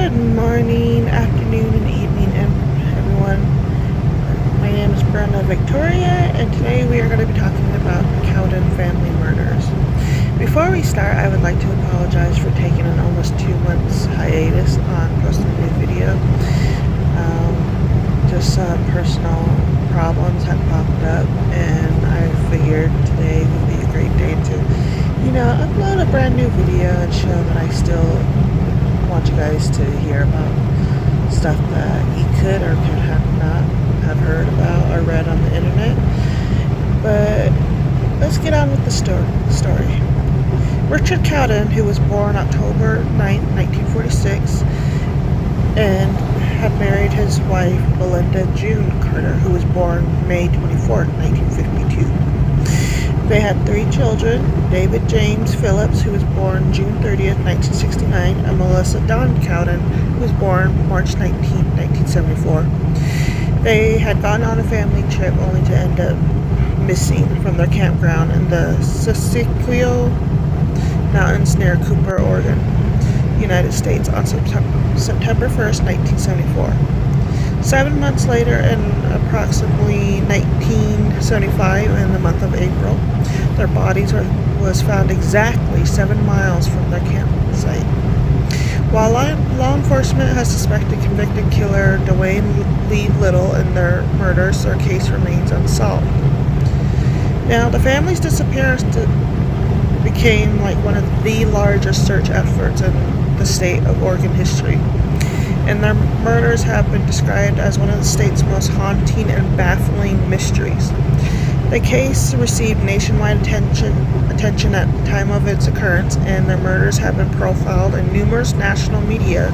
Good morning, afternoon, and evening, everyone. My name is Brenda Victoria, and today we are going to be talking about the Cowden family murders. Before we start, I would like to apologize for taking an almost 2 months hiatus on posting a new video. Just some personal problems had popped up, and I figured today would be a great day to, upload a brand new video and show that I still want you guys to hear about stuff that you could or could not have heard about or read on the internet. But let's get on with the story. Richard Cowden, who was born October 9, 1946, and had married his wife Belinda June Carter, who was born May 24, 1952. They had 3 children: David James Phillips, who was born June 30th, 1969, and Melissa Dawn Cowden, who was born March 19, 1974. They had gone on a family trip only to end up missing from their campground in the Siskiyou Mountains near Cooper, Oregon, United States on September 1st, 1974. 7 months later, in approximately 1975, in the month of April, their bodies was found exactly 7 miles from their campsite. While law enforcement has suspected convicted killer Dwayne Lee Little in their murders, their case remains unsolved. Now, the family's disappearance became like one of the largest search efforts in the state of Oregon history, and their murders have been described as one of the state's most haunting and baffling mysteries. The case received nationwide attention at the time of its occurrence, and their murders have been profiled in numerous national media,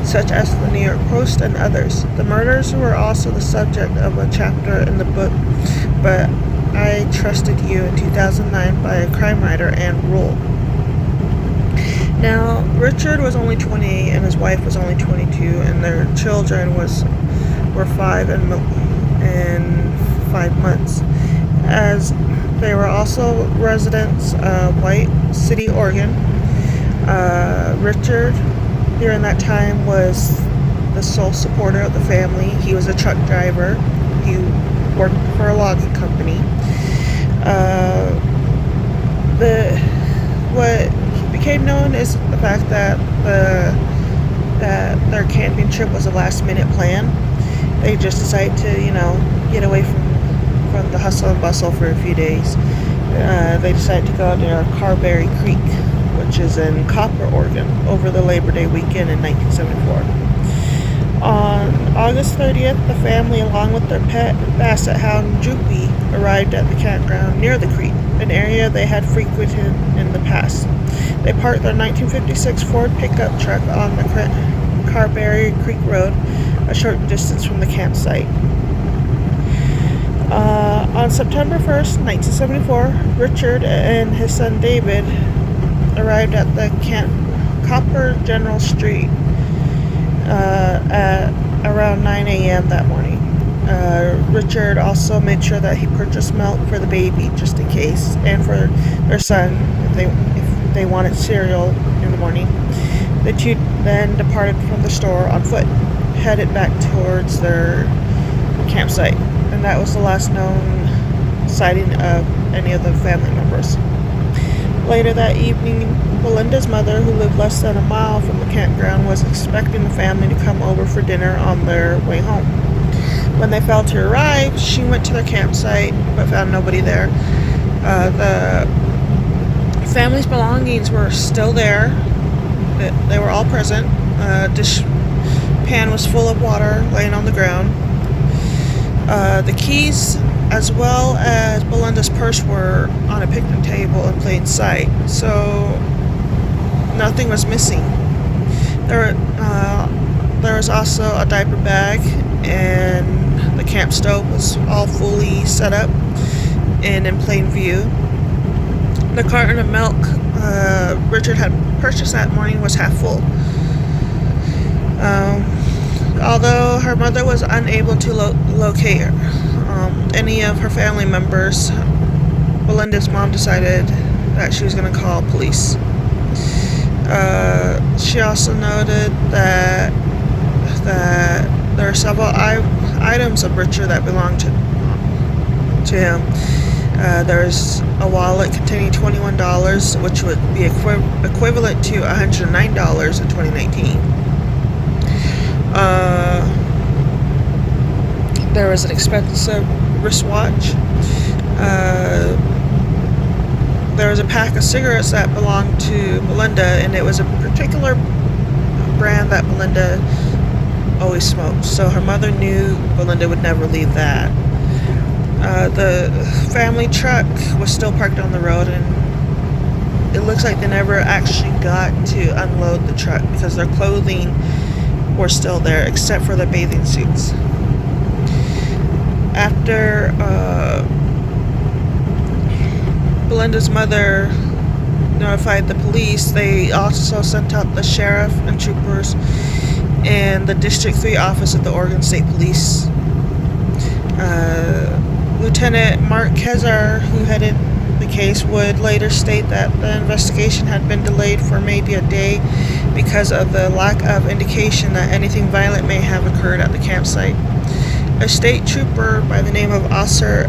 such as the New York Post and others. The murders were also the subject of a chapter in the book But I Trusted You in 2009 by a crime writer, Ann Rule. Now, Richard was only 28 and his wife was only 22, and their children were 5 and 5 months. As they were also residents of White City, Oregon. Richard, during that time, was the sole supporter of the family. He was a truck driver. He worked for a logging company. What became known is the fact that their camping trip was a last-minute plan. They just decided to, get away from the hustle and bustle for a few days. They decided to go near Carberry Creek, which is in Copper, Oregon, over the Labor Day weekend in 1974. On August 30th, the family, along with their pet basset hound Droopy, arrived at the campground near the creek, an area they had frequented in the past. They parked their 1956 Ford pickup truck on the Carberry Creek Road, a short distance from the campsite. On September 1st, 1974, Richard and his son David arrived at the Copper General Street at around 9 a.m. that morning. Richard also made sure that he purchased milk for the baby just in case, and for their son if they wanted cereal in the morning. The two then departed from the store on foot, headed back towards their campsite, and that was the last known sighting of any of the family members. Later that evening, Belinda's mother, who lived less than a mile from the campground, was expecting the family to come over for dinner on their way home. When they failed to arrive, she went to their campsite but found nobody there. The family's belongings were still there. They were all present. Dish pan was full of water laying on the ground. The keys, as well as Belinda's purse, were on a picnic table in plain sight, so nothing was missing. There was also a diaper bag, and the camp stove was all fully set up and in plain view. The carton of milk Richard had purchased that morning was half full. Although her mother was unable to locate any of her family members, Belinda's mom decided that she was going to call police. She also noted that there are several items of Richard that belonged to him. There's a wallet containing $21, which would be equivalent to $109 in 2019. There was an expensive wristwatch. There was a pack of cigarettes that belonged to Belinda, and it was a particular brand that Belinda always smoked. So her mother knew Belinda would never leave that. The family truck was still parked on the road, and it looks like they never actually got to unload the truck because their clothing were still there except for their bathing suits. After Belinda's mother notified the police, they also sent out the sheriff and troopers and the District 3 office of the Oregon State Police. Lieutenant Mark Kezar, who headed the case, would later state that the investigation had been delayed for maybe a day because of the lack of indication that anything violent may have occurred at the campsite. A state trooper by the name of Officer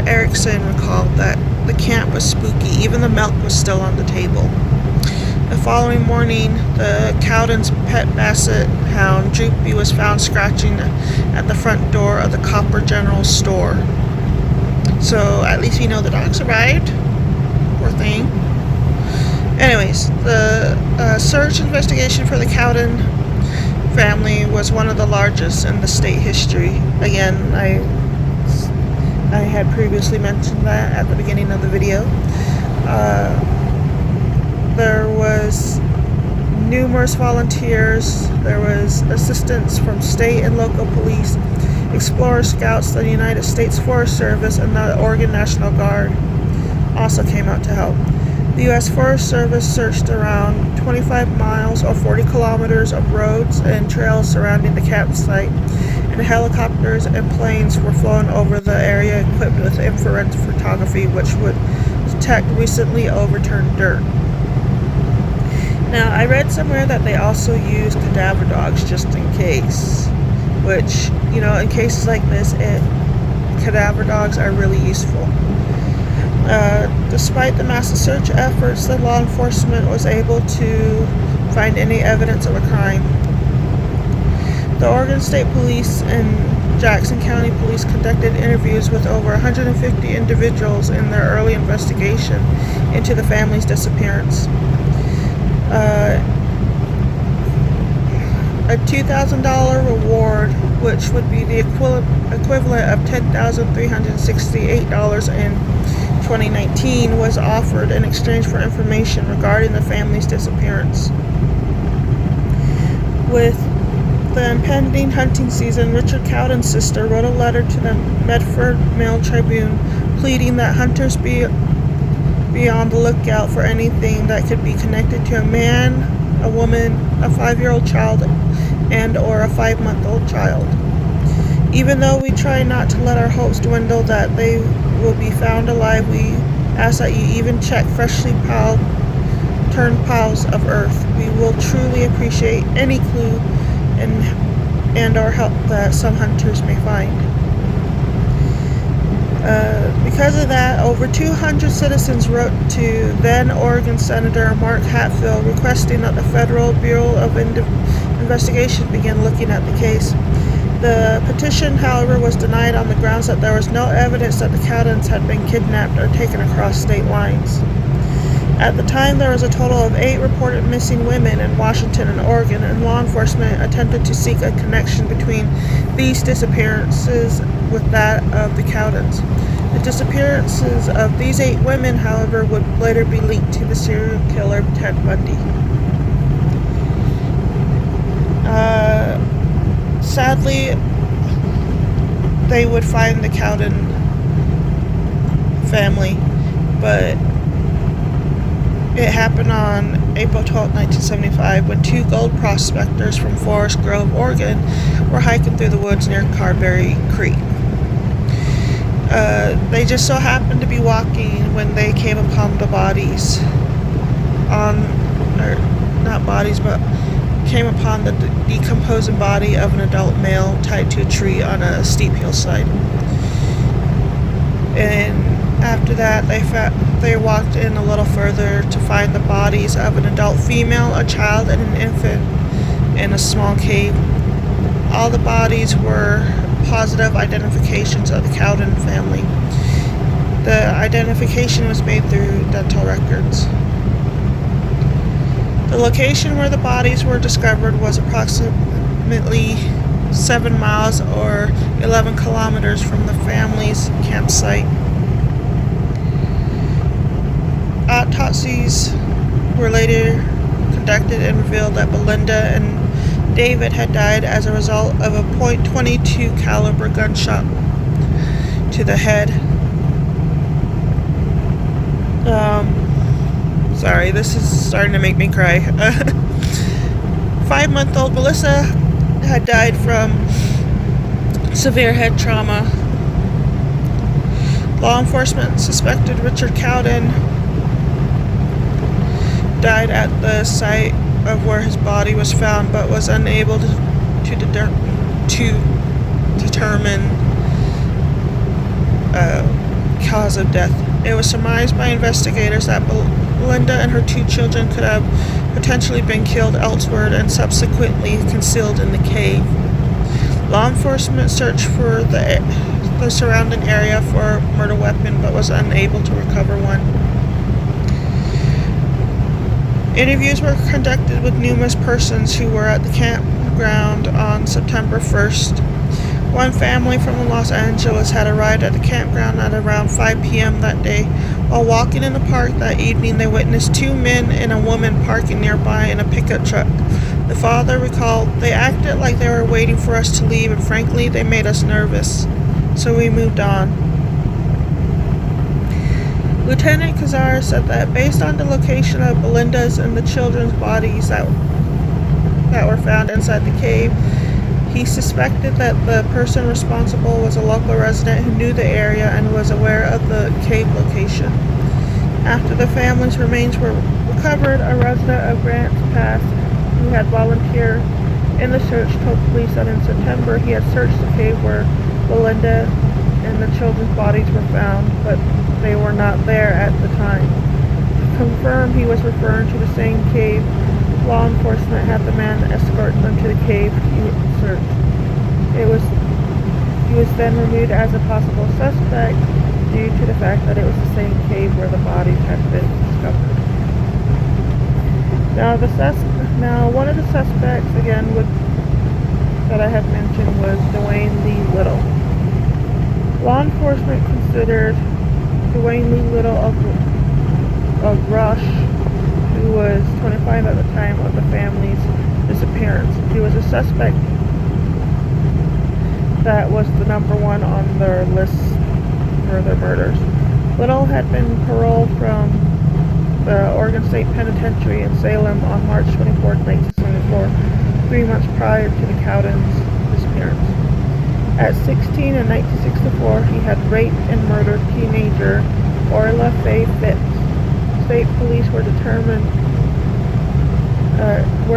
Erickson recalled that the camp was spooky. Even the milk was still on the table. The following morning, the Cowden's pet basset hound, Droopy, was found scratching at the front door of the Copper General store. So at least we know the dog survived. Poor thing. Anyways, the search investigation for the Cowden family was one of the largest in the state history. Again, I had previously mentioned that at the beginning of the video. There was numerous volunteers. There was assistance from state and local police, Explorer Scouts, the United States Forest Service, and the Oregon National Guard also came out to help. The U.S. Forest Service searched around 25 miles or 40 kilometers of roads and trails surrounding the campsite, and helicopters and planes were flown over the area equipped with infrared photography, which would detect recently overturned dirt. Now, I read somewhere that they also use cadaver dogs just in case, which, you know, in cases like this, cadaver dogs are really useful. Despite the massive search efforts, the law enforcement was able to find any evidence of a crime. The Oregon State Police and Jackson County Police conducted interviews with over 150 individuals in their early investigation into the family's disappearance. A $2,000 reward, which would be the equivalent of $10,368 in 2019, was offered in exchange for information regarding the family's disappearance. With the impending hunting season, Richard Cowden's sister wrote a letter to the Medford Mail Tribune pleading that hunters be on the lookout for anything that could be connected to a man, a woman, a 5-year-old child, and or a 5-month-old child. Even though we try not to let our hopes dwindle that they will be found alive, we ask that you even check freshly turned piles of earth. We will truly appreciate any clue and or help that some hunters may find. Because of that, over 200 citizens wrote to then Oregon Senator Mark Hatfield requesting that the Federal Bureau of Investigation begin looking at the case. The petition, however, was denied on the grounds that there was no evidence that the Cowdens had been kidnapped or taken across state lines. At the time, there was a total of 8 reported missing women in Washington and Oregon, and law enforcement attempted to seek a connection between these disappearances with that of the Cowdens. The disappearances of these 8 women, however, would later be linked to the serial killer Ted Bundy. Sadly, they would find the Cowden family, but it happened on April 12, 1975, when 2 gold prospectors from Forest Grove, Oregon, were hiking through the woods near Carberry Creek. They just so happened to be walking when they came upon the bodies. On or not bodies, but came upon the decomposing body of an adult male tied to a tree on a steep hillside. And after that, they walked in a little further to find the bodies of an adult female, a child, and an infant in a small cave. All the bodies were positive identifications of the Cowden family. The identification was made through dental records. The location where the bodies were discovered was approximately 7 miles or 11 kilometers from the family's campsite. Autopsies were later conducted and revealed that Belinda and David had died as a result of a .22 caliber gunshot to the head. Sorry, this is starting to make me cry. 5-month-old Melissa had died from severe head trauma. Law enforcement suspected Richard Cowden died at the site of where his body was found, but was unable to determine cause of death. It was surmised by investigators that Belinda and her 2 children could have potentially been killed elsewhere and subsequently concealed in the cave. Law enforcement searched for the surrounding area for a murder weapon, but was unable to recover one. Interviews were conducted with numerous persons who were at the campground on September 1st. One family from Los Angeles had arrived at the campground at around 5 p.m. that day. While walking in the park that evening, they witnessed 2 men and a woman parking nearby in a pickup truck. The father recalled, "They acted like they were waiting for us to leave, and frankly, they made us nervous. So we moved on." Lieutenant Kazar said that based on the location of Belinda's and the children's bodies that were found inside the cave, he suspected that the person responsible was a local resident who knew the area and was aware of the cave location. After the family's remains were recovered, a resident of Grants Pass who had volunteered in the search told police that in September he had searched the cave where Belinda and the children's bodies were found, but they were not there at the time. To confirm he was referring to the same cave, law enforcement had the man escort them to the cave he searched. He was then removed as a possible suspect due to the fact that it was the same cave where the bodies had been discovered. Now one of the suspects again that I had mentioned was Dwayne Lee Little. Law enforcement considered Dwayne Lee Little of Rush, who was 25 at the time of the family's disappearance. He was a suspect that was the number 1 on their list for their murders. Little had been paroled from the Oregon State Penitentiary in Salem on March 24, 1974, 3 months prior to the Cowden's disappearance. At 16 in 1964, he had raped and murdered teenager Orla Faye Fitz. State police were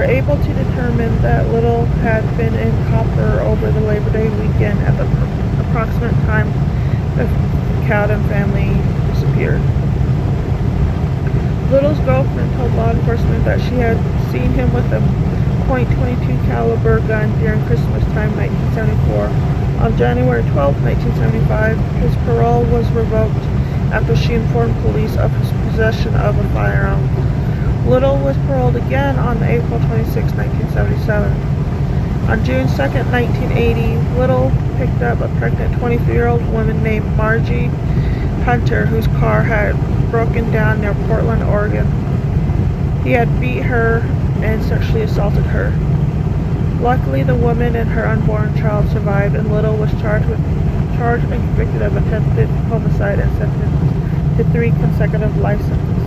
able to determine that Little had been in Copper over the Labor Day weekend at the approximate time the Cowden family disappeared. Little's girlfriend told law enforcement that she had seen him with a .22 caliber gun during Christmas time 1974. On January 12, 1975, his parole was revoked after she informed police of his possession of a firearm. Little was paroled again on April 26, 1977. On June 2, 1980, Little picked up a pregnant 23-year-old woman named Margie Hunter, whose car had broken down near Portland, Oregon. He had beat her and sexually assaulted her. Luckily, the woman and her unborn child survived, and Little was charged and convicted of attempted homicide and sentenced to 3 consecutive life sentences.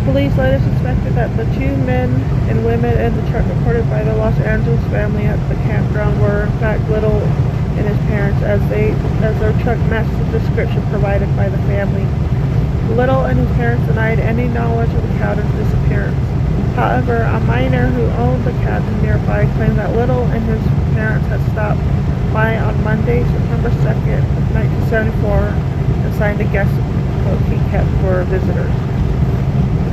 Police later suspected that the 2 men and women in the truck reported by the Los Angeles family at the campground were in fact Little and his parents, as their truck matched the description provided by the family. Little and his parents denied any knowledge of the Cowden's disappearance. However, a miner who owned the cabin nearby claimed that Little and his parents had stopped by on Monday, September 2nd, 1974, and signed a guest book he kept for visitors.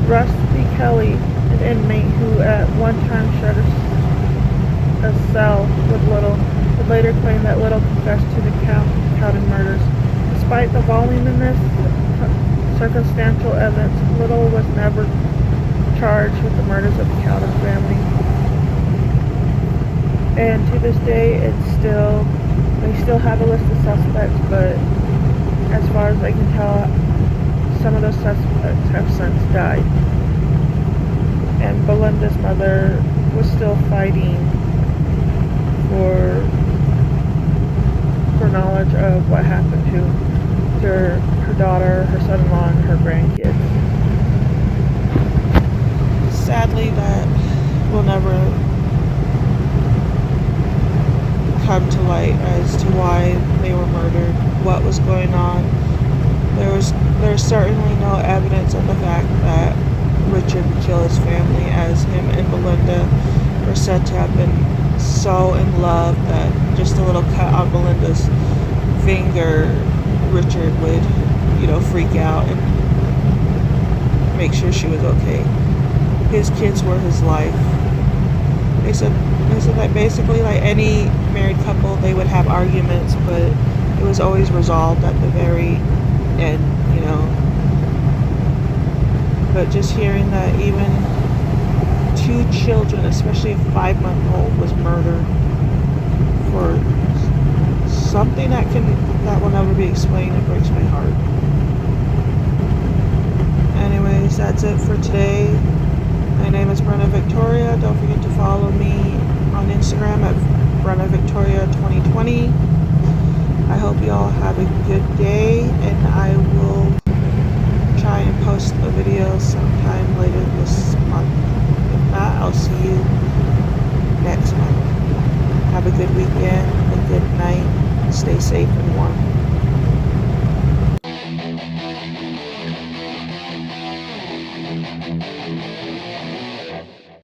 Rusty Kelly, an inmate who at one time shared a cell with Little, would later claim that Little confessed to the Cowden murders. Despite the voluminous circumstantial evidence, Little was never charged with the murders of the Cowden family. And to this day, they still have a list of suspects, but as far as I can tell, some of those suspects have since died. And Belinda's mother was still fighting for knowledge of what happened to her daughter, her son-in-law, and her grandkids. Sadly, that will never come to light as to why they were murdered, what was going on. There's certainly no evidence of the fact that Richard would kill his family, as him and Belinda were said to have been so in love that just a little cut on Belinda's finger, Richard would, freak out and make sure she was okay. His kids were his life. They said that basically, like any married couple, they would have arguments, but it was always resolved at the very end, But just hearing that even 2 children, especially a 5-month-old, was murdered for something that will never be explained, it breaks my heart. Anyways, that's it for today. My name is Brenna Victoria. Don't forget to follow me on Instagram at Brenna Victoria 2020. I hope you all have a good day, and I will try and post a video sometime later